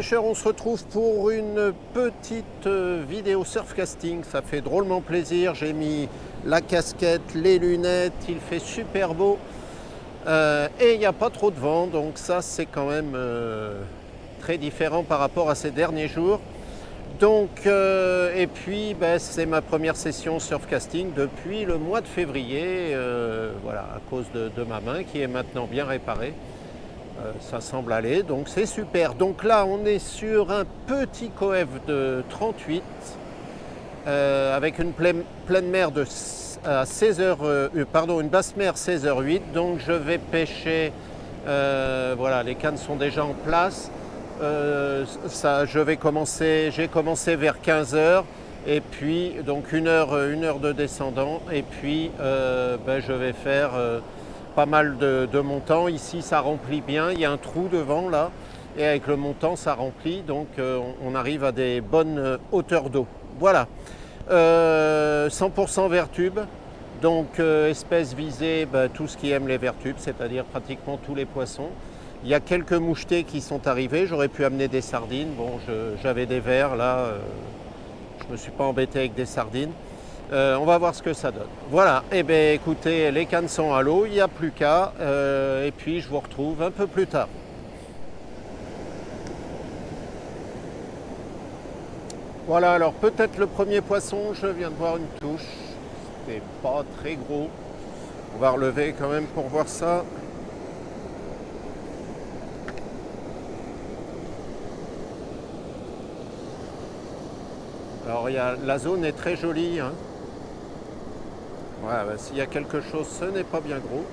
pêcheurs, on se retrouve pour une petite vidéo surfcasting. Ça fait drôlement plaisir. J'ai mis la casquette, les lunettes, il fait super beau. Et il n'y a pas trop de vent, donc ça c'est quand même très différent par rapport à ces derniers jours. Donc, et puis c'est ma première session surfcasting depuis le mois de février, voilà, à cause de ma main qui est maintenant bien réparée. Ça semble aller, donc c'est super. Donc là, on est sur un petit coef de 38 avec une pleine mer à 16h, une basse mer 16h08. Donc je vais pêcher. Voilà, les cannes sont déjà en place. J'ai commencé vers 15h et puis donc une heure de descendant et puis je vais faire pas mal de montants. Ici ça remplit bien, il y a un trou devant là et avec le montant ça remplit, donc on arrive à des bonnes hauteurs d'eau. Voilà, 100% vertube, donc espèce visée, tout ce qui aime les vertubres, c'est-à-dire pratiquement tous les poissons. Il y a quelques mouchetés qui sont arrivés, j'aurais pu amener des sardines, bon j'avais des verres là, je ne me suis pas embêté avec des sardines. On va voir ce que ça donne. Voilà, et bien écoutez, les cannes sont à l'eau, il n'y a plus qu'à, et puis je vous retrouve un peu plus tard. Voilà, alors peut-être le premier poisson, je viens de voir une touche, c'était pas très gros. On va relever quand même pour voir ça. Alors la zone est très jolie, hein. Ouais, s'il y a quelque chose, ce n'est pas bien gros.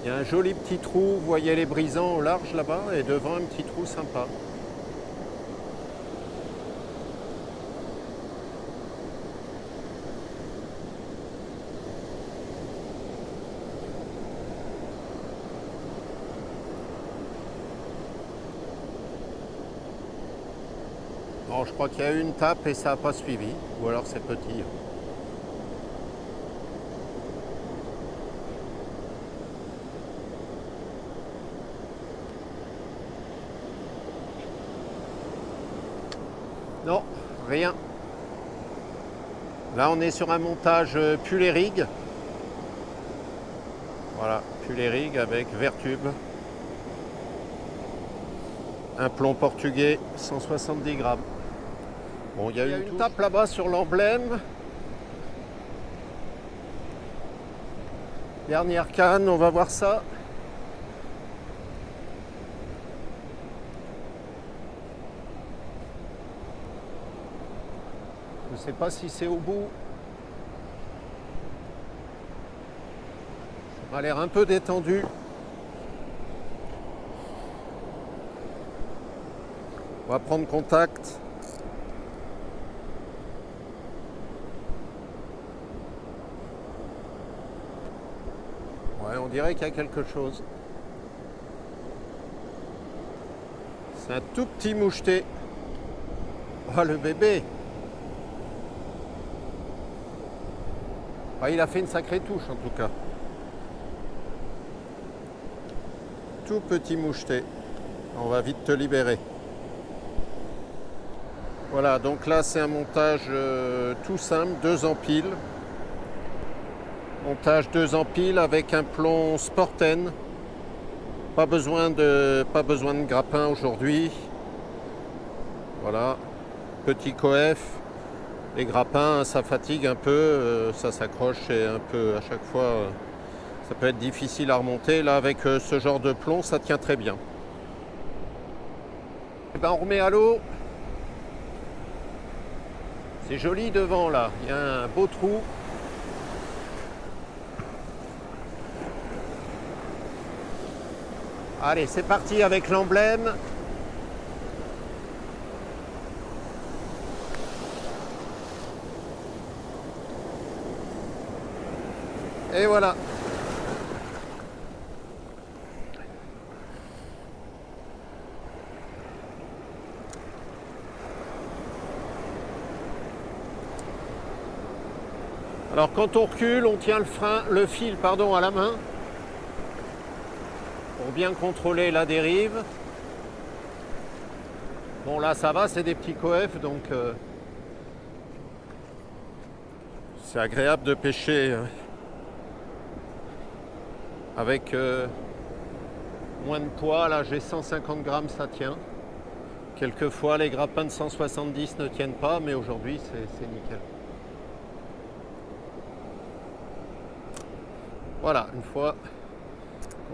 Il y a un joli petit trou, vous voyez les brisants au large là-bas, et devant un petit trou sympa. Bon, je crois qu'il y a eu une tape et ça n'a pas suivi, ou alors c'est petit. Non, rien. Là, on est sur un montage Pull-et-Rig. Voilà, Pull-et-Rig avec vertube. Un plomb portugais, 170 grammes. Bon, il y a une tape là-bas sur l'emblème. Dernière canne, on va voir ça. Je ne sais pas si c'est au bout. Ça m'a l'air un peu détendu. On va prendre contact. Ouais, on dirait qu'il y a quelque chose. C'est un tout petit moucheté. Oh, le bébé! Ah, il a fait une sacrée touche en tout cas. Tout petit moucheté. On va vite te libérer. Voilà, donc là c'est un montage tout simple, 2 empiles. Montage 2 empiles avec un plomb Sporten. Pas besoin de grappin aujourd'hui. Voilà, petit coef. Les grappins, ça fatigue un peu, ça s'accroche et un peu à chaque fois, ça peut être difficile à remonter. Là, avec ce genre de plomb, ça tient très bien. Et ben, on remet à l'eau. C'est joli devant là, il y a un beau trou. Allez, c'est parti avec l'emblème. Et voilà. Alors quand on recule, on tient le fil à la main. bien contrôler la dérive. Bon là ça va, c'est des petits coefs, donc c'est agréable de pêcher avec moins de poids. Là j'ai 150 grammes, ça tient. Quelquefois les grappins de 170 ne tiennent pas, mais aujourd'hui c'est nickel. Voilà, une fois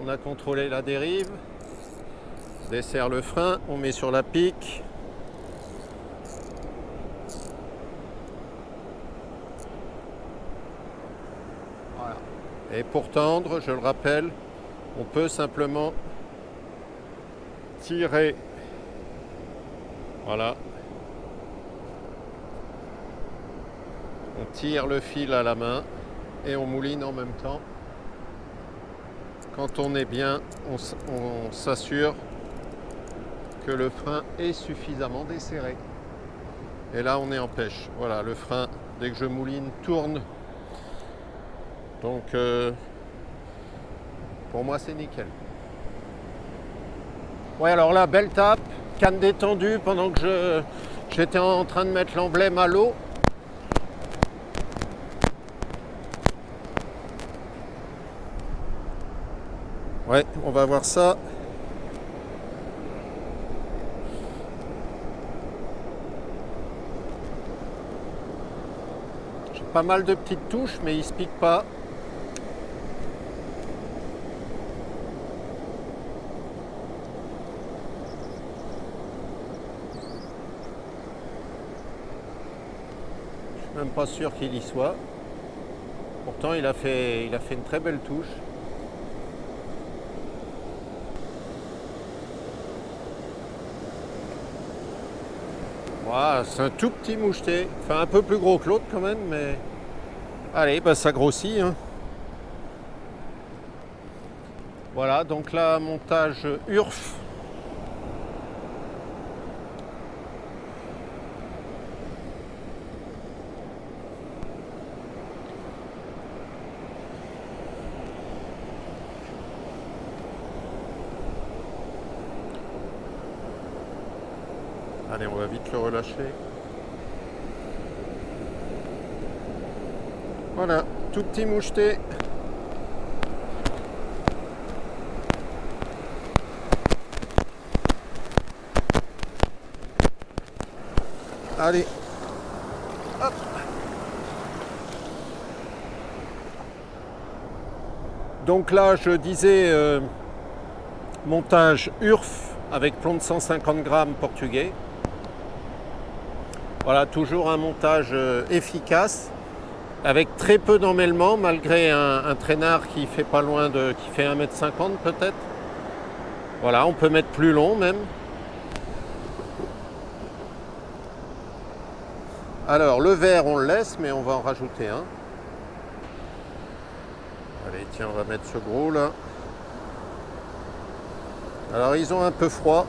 qu'on a contrôlé la dérive, on desserre le frein, on met sur la pique. Voilà. Et pour tendre, je le rappelle, on peut simplement tirer. Voilà. On tire le fil à la main et on mouline en même temps. Quand on est bien, on s'assure que le frein est suffisamment desserré. Et là, on est en pêche. Voilà, le frein, dès que je mouline, tourne. Donc, pour moi, c'est nickel. Ouais, alors là, belle tape, canne détendue pendant que j'étais en train de mettre l'emblème à l'eau. Ouais, on va voir ça. J'ai pas mal de petites touches, mais il se pique pas. Je suis même pas sûr qu'il y soit. Pourtant, il a fait une très belle touche. Voilà, c'est un tout petit moucheté, enfin un peu plus gros que l'autre quand même, mais allez, bah, ça grossit. Hein. Voilà, donc là, montage URF. Allez, on va vite le relâcher. Voilà, tout petit moucheté. Allez. Hop. Donc là, je disais montage URF avec plomb de 150 grammes portugais. Voilà, toujours un montage efficace, avec très peu d'emmêlement, malgré un traînard qui fait pas loin de, qui fait 1,50 m peut-être. Voilà, on peut mettre plus long même. Alors le vert on le laisse, mais on va en rajouter un. Allez, tiens, on va mettre ce gros là. Alors ils ont un peu froid.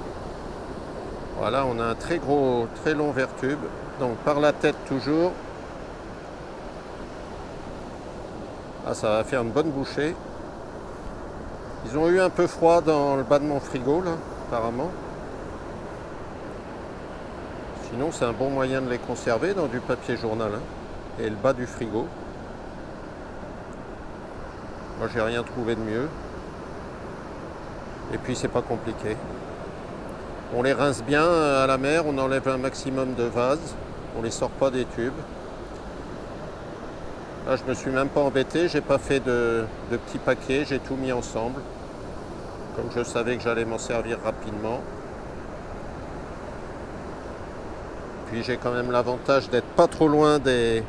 Voilà, on a un très gros, très long verre tube. Donc par la tête toujours. Ah, ça va faire une bonne bouchée. Ils ont eu un peu froid dans le bas de mon frigo là, apparemment. Sinon c'est un bon moyen de les conserver dans du papier journal hein, et le bas du frigo. Moi j'ai rien trouvé de mieux. Et puis c'est pas compliqué. On les rince bien à la mer, on enlève un maximum de vase, on les sort pas des tubes. Là je me suis même pas embêté, j'ai pas fait de petits paquets, j'ai tout mis ensemble. Comme je savais que j'allais m'en servir rapidement. Puis j'ai quand même l'avantage d'être pas trop loin des...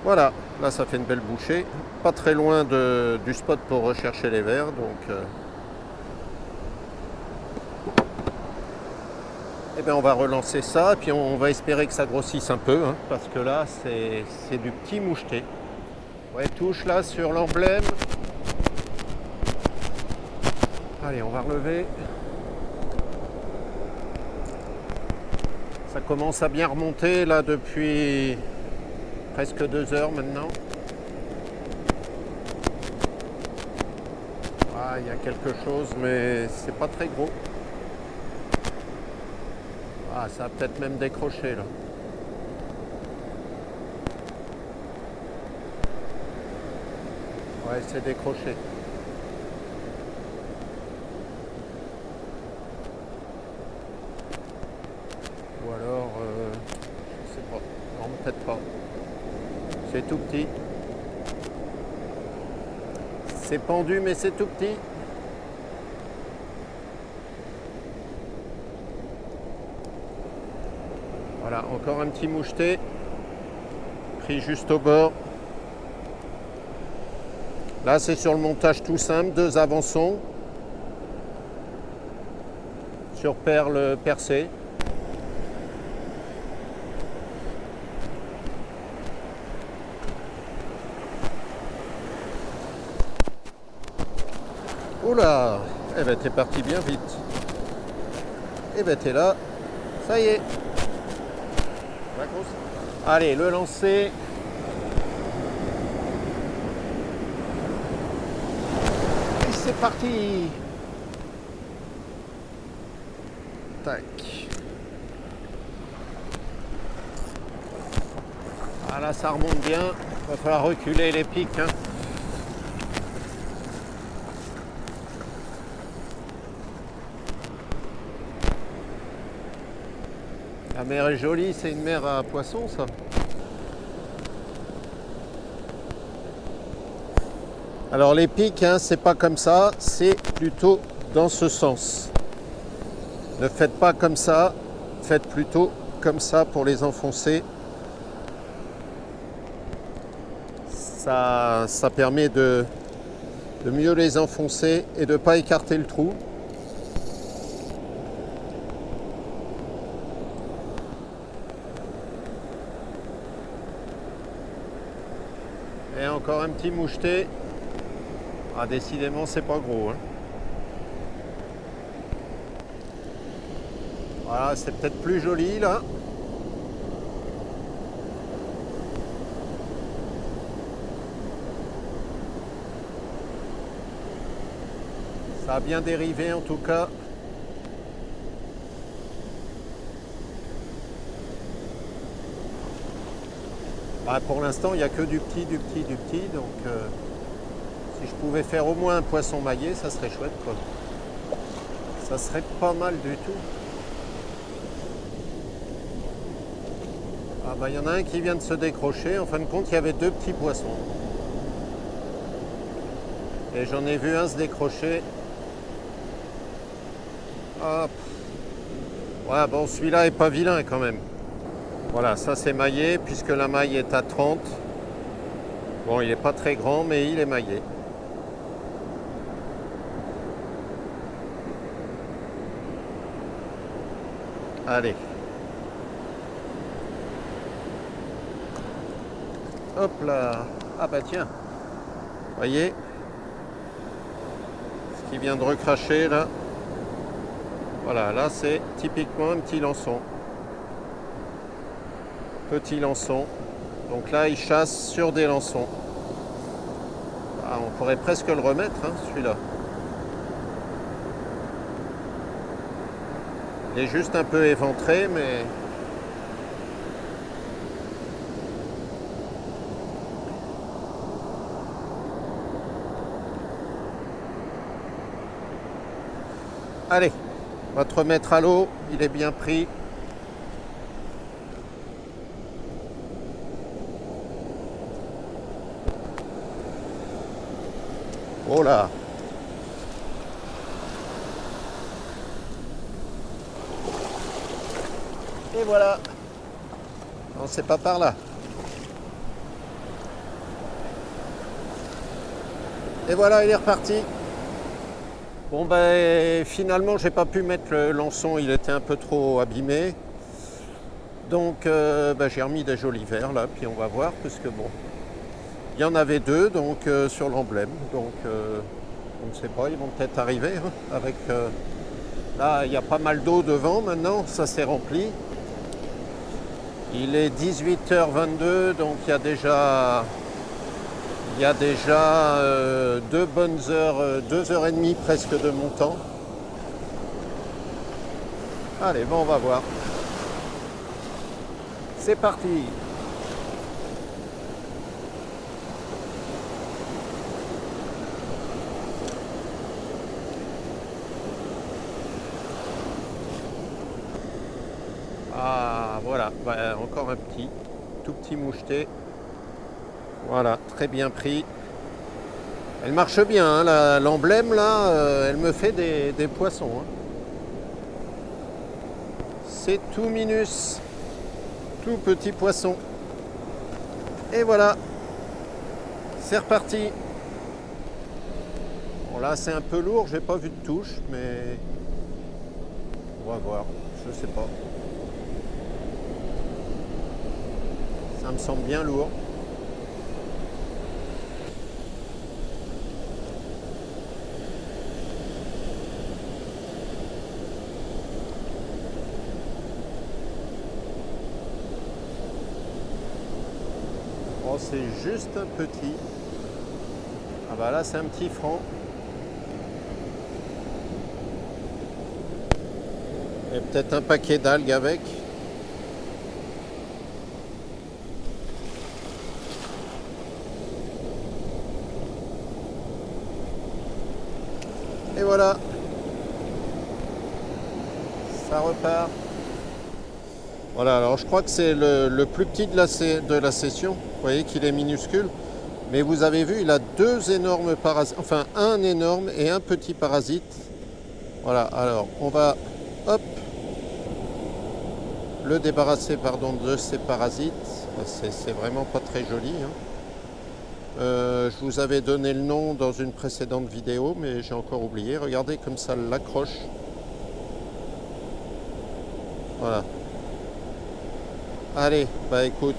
Voilà, là ça fait une belle bouchée. Pas très loin du spot pour rechercher les vers, donc... Eh bien, on va relancer ça et puis on va espérer que ça grossisse un peu hein, parce que là c'est du petit moucheté. Ouais, touche là sur l'emblème. Allez, on va relever. Ça commence à bien remonter là depuis presque 2 heures maintenant. Ah, il y a quelque chose, mais c'est pas très gros. Ah, ça a peut-être même décroché là. Ouais, c'est décroché. Ou alors, je sais pas. Non, peut-être pas. C'est tout petit. C'est pendu, mais c'est tout petit. Voilà, encore un petit moucheté. Pris juste au bord. Là, c'est sur le montage tout simple, 2 avançons sur perles percées. Oula, eh ben t'es parti bien vite. Eh ben t'es là, ça y est. Allez, le lancer. Et c'est parti. Tac. Ah là, ça remonte bien. Il va falloir reculer les pics. Hein. La mer est jolie, c'est une mer à poissons, ça. Alors les pics, hein, c'est pas comme ça, c'est plutôt dans ce sens. Ne faites pas comme ça, faites plutôt comme ça pour les enfoncer. Ça permet de mieux les enfoncer et de ne pas écarter le trou. Et encore un petit moucheté. Ah, décidément, c'est pas gros. Hein. Voilà, c'est peut-être plus joli là. Ça a bien dérivé en tout cas. Bah, pour l'instant, il n'y a que du petit, du petit, du petit. Donc, si je pouvais faire au moins un poisson maillé, ça serait chouette, quoi. Ça serait pas mal du tout. Ah bah, il y en a un qui vient de se décrocher. En fin de compte, il y avait 2 petits poissons. Et j'en ai vu un se décrocher. Hop. Ouais, bon, celui-là est pas vilain quand même. Voilà, ça c'est maillé, puisque la maille est à 30. Bon, il n'est pas très grand, mais il est maillé. Allez. Hop là. Ah bah tiens. Voyez. Ce qui vient de recracher là. Voilà, là c'est typiquement un petit lançon. Petit lançon. Donc là, il chasse sur des lançons. Ah, on pourrait presque le remettre, hein, celui-là. Il est juste un peu éventré, mais... Allez, on va te remettre à l'eau. Il est bien pris. Oh là! Et voilà! Non, c'est pas par là. Et voilà, il est reparti. Bon ben finalement j'ai pas pu mettre le lançon, il était un peu trop abîmé. Donc ben, j'ai remis des jolis verres là, puis on va voir, parce que bon. Il y en avait 2 donc sur l'emblème. Donc on ne sait pas, ils vont peut-être arriver. Hein, avec là il y a pas mal d'eau devant maintenant, ça s'est rempli. Il est 18h22, donc il y a déjà Il y a déjà 2 heures et demie presque de montant. Allez, bon, on va voir. C'est parti. Ah, voilà, bah, encore un petit, tout petit moucheté. Voilà, très bien pris. Elle marche bien, hein, l'emblème là, elle me fait des poissons. Hein. C'est tout minus, tout petit poisson. Et voilà, c'est reparti. Bon là c'est un peu lourd, j'ai pas vu de touche, mais on va voir, je sais pas. Ça me semble bien lourd. Oh, c'est juste un petit. Ah bah là c'est un petit franc. Et peut-être un paquet d'algues avec. Et voilà. Ça repart. Voilà, alors je crois que c'est le plus petit de la session. Vous voyez qu'il est minuscule. Mais vous avez vu, il a 2 énormes parasites. Enfin, un énorme et un petit parasite. Voilà, alors on va, hop, le débarrasser de ces parasites. C'est vraiment pas très joli. Hein. Je vous avais donné le nom dans une précédente vidéo, mais j'ai encore oublié. Regardez comme ça l'accroche. Voilà. Allez, bah écoute,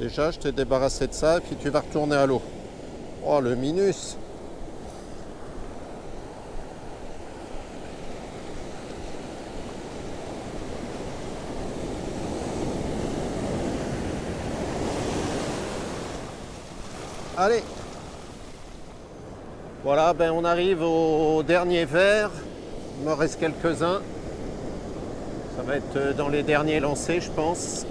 déjà je t'ai débarrassé de ça, et puis tu vas retourner à l'eau. Oh, le minus! Allez! Voilà, ben on arrive au dernier verre. Il me reste quelques-uns. Ça va être dans les derniers lancers, je pense.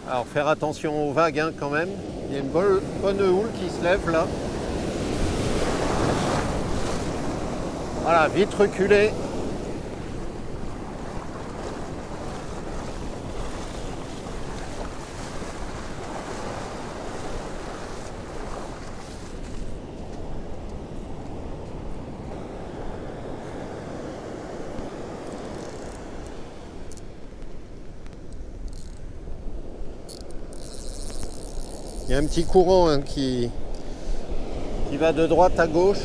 Alors faire attention aux vagues hein, quand même. Il y a une bonne houle qui se lève là. Voilà, vite reculer. Il y a un petit courant hein, qui va de droite à gauche.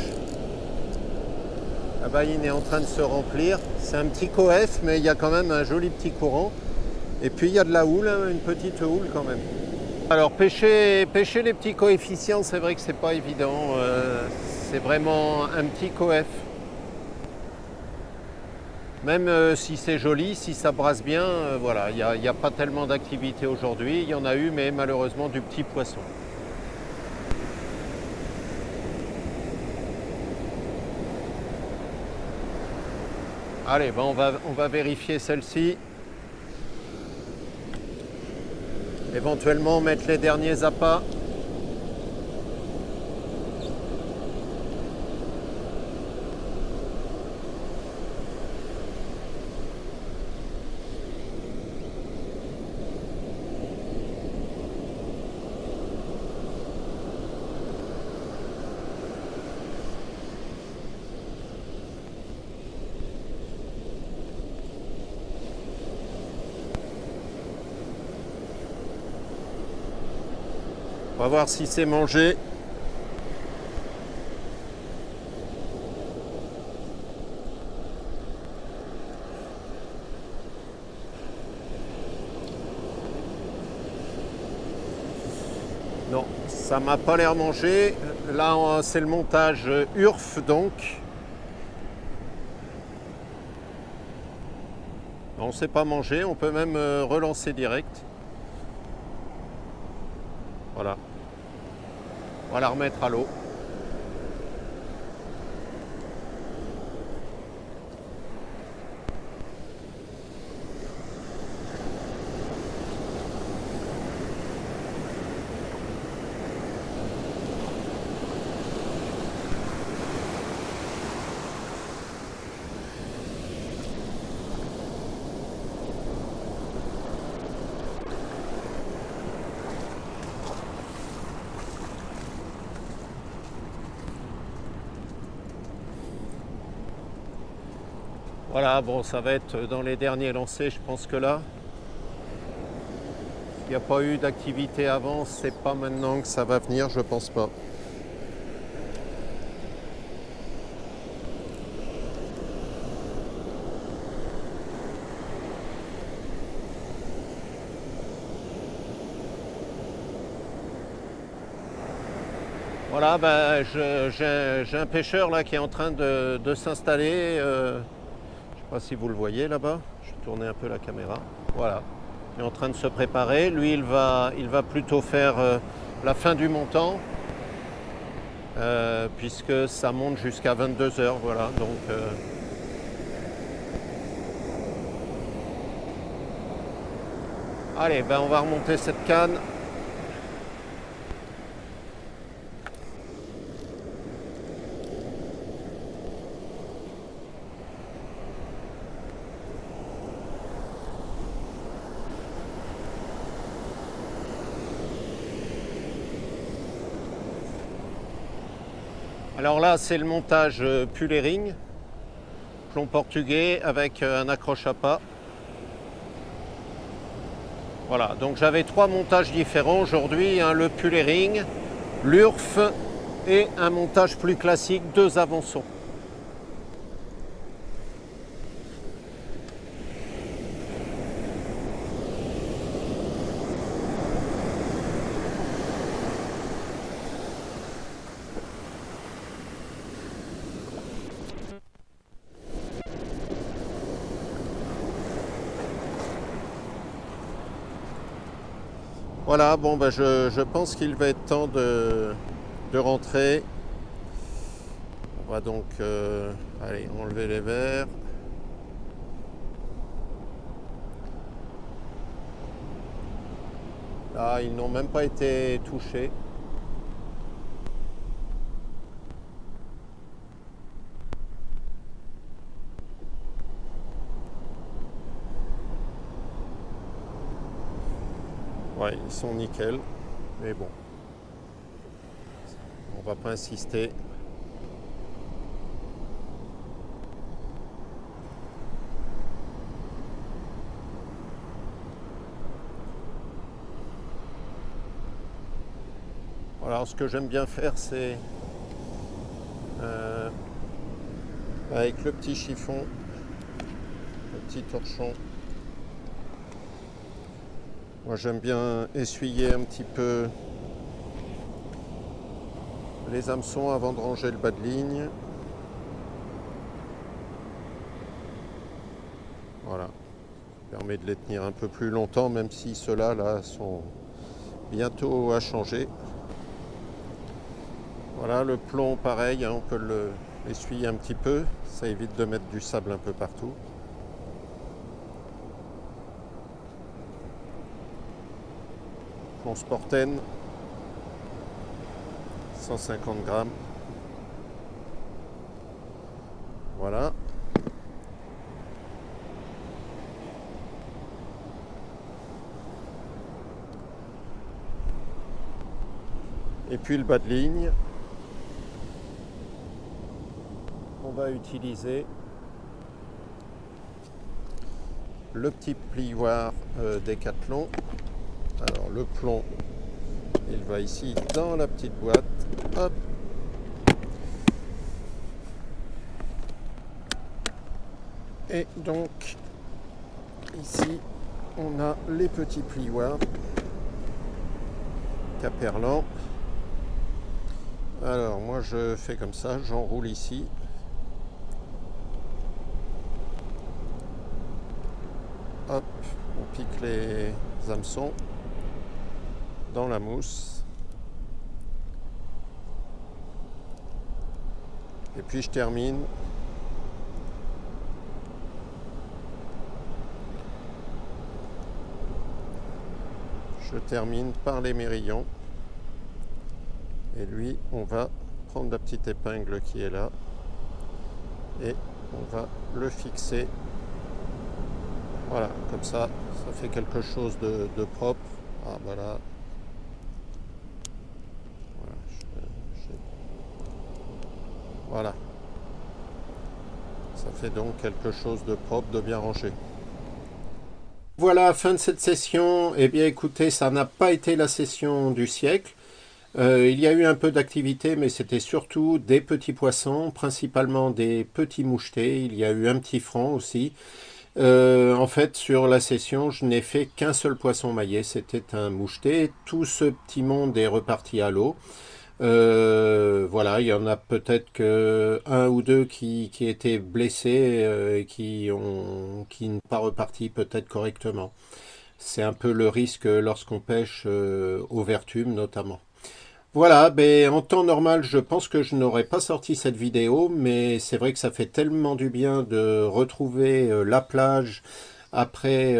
La baïne est en train de se remplir. C'est un petit coef, mais il y a quand même un joli petit courant. Et puis il y a de la houle, hein, une petite houle quand même. Alors pêcher les petits coefficients, c'est vrai que c'est pas évident. C'est vraiment un petit coef. Même si c'est joli, si ça brasse bien, voilà, il n'y a pas tellement d'activité aujourd'hui. Il y en a eu, mais malheureusement du petit poisson. Allez, ben on va vérifier celle-ci. Éventuellement mettre les derniers appâts. On va voir si c'est mangé. Non, ça m'a pas l'air mangé. Là, c'est le montage URF donc. On ne s'est pas mangé, on peut même relancer direct. Voilà. On va la remettre à l'eau. Voilà, bon, ça va être dans les derniers lancers, je pense que là. Il n'y a pas eu d'activité avant, c'est pas maintenant que ça va venir, je pense pas. Voilà, ben, j'ai un pêcheur là qui est en train de s'installer. Je ne sais pas si vous le voyez là-bas. Je vais tourner un peu la caméra. Voilà. Il est en train de se préparer. Lui, il va plutôt faire la fin du montant. Puisque ça monte jusqu'à 22 heures. Voilà. Donc, allez, ben, on va remonter cette canne. Alors là, c'est le montage Pullering, plomb portugais avec un accroche à pas. Voilà, donc j'avais 3 montages différents aujourd'hui, hein, le Pullering, l'URF et un montage plus classique, 2 avançons. Voilà, bon, ben je pense qu'il va être temps de rentrer. On va donc allez, enlever les verres. Là, ils n'ont même pas été touchés. Ouais, ils sont nickel. Mais bon, on va pas insister. Alors, ce que j'aime bien faire, c'est avec le petit chiffon, le petit torchon. Moi, j'aime bien essuyer un petit peu les hameçons avant de ranger le bas de ligne. Voilà. Ça permet de les tenir un peu plus longtemps, même si ceux-là là, sont bientôt à changer. Voilà, le plomb pareil, hein, on peut l'essuyer un petit peu, ça évite de mettre du sable un peu partout. Plomb Sporten, 150 grammes. Voilà. Et puis le bas de ligne. On va utiliser le petit plioir Décathlon. Alors le plomb, il va ici dans la petite boîte. Hop. Et donc ici on a les petits plioirs. caperlan. Alors moi je fais comme ça, j'enroule ici. Hop, on pique les hameçons dans la mousse. Et puis je termine. Je termine par les mérillons. Et lui, on va prendre la petite épingle qui est là. Et on va le fixer. Voilà, comme ça fait quelque chose de propre. Ah, voilà. Voilà. Ça fait donc quelque chose de propre, de bien rangé. Voilà, fin de cette session. Eh bien écoutez, ça n'a pas été la session du siècle. Il y a eu un peu d'activité, mais c'était surtout des petits poissons, principalement des petits mouchetés. Il y a eu un petit franc aussi. En fait, sur la session, je n'ai fait qu'un seul poisson maillé, c'était un moucheté. Tout ce petit monde est reparti à l'eau. Voilà, il y en a peut-être que un ou deux qui étaient blessés et qui n'ont pas reparti peut-être correctement. C'est un peu le risque lorsqu'on pêche au vertume notamment. Voilà, ben, en temps normal, je pense que je n'aurais pas sorti cette vidéo, mais c'est vrai que ça fait tellement du bien de retrouver la plage après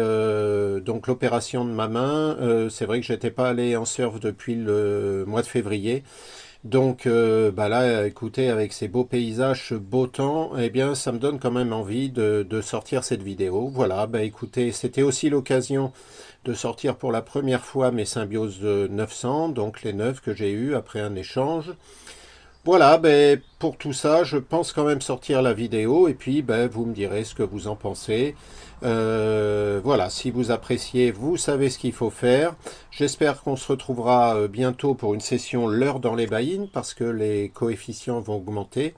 donc l'opération de ma main. C'est vrai que j'étais pas allé en surf depuis le mois de février. Donc bah là, écoutez, avec ces beaux paysages, ce beau temps, eh bien, ça me donne quand même envie de sortir cette vidéo. Voilà, bah écoutez, c'était aussi l'occasion de sortir pour la première fois mes Symbiose 900, donc les 9 que j'ai eu après un échange. Voilà, ben, pour tout ça, je pense quand même sortir la vidéo et puis ben, vous me direz ce que vous en pensez. Voilà, si vous appréciez, vous savez ce qu'il faut faire. J'espère qu'on se retrouvera bientôt pour une session leurre dans les baïnes parce que les coefficients vont augmenter.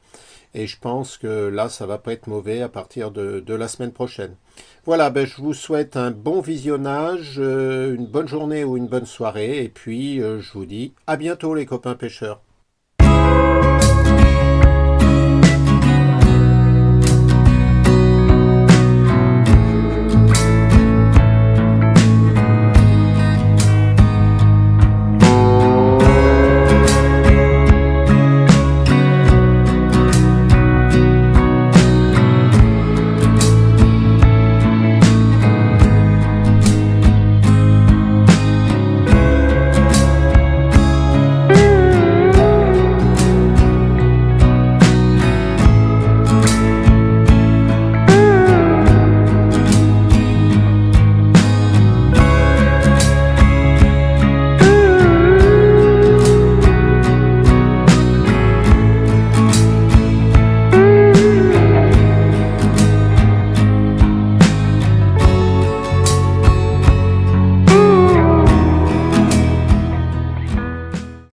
Et je pense que là, ça va pas être mauvais à partir de la semaine prochaine. Voilà, ben, je vous souhaite un bon visionnage, une bonne journée ou une bonne soirée. Et puis, je vous dis à bientôt les copains pêcheurs.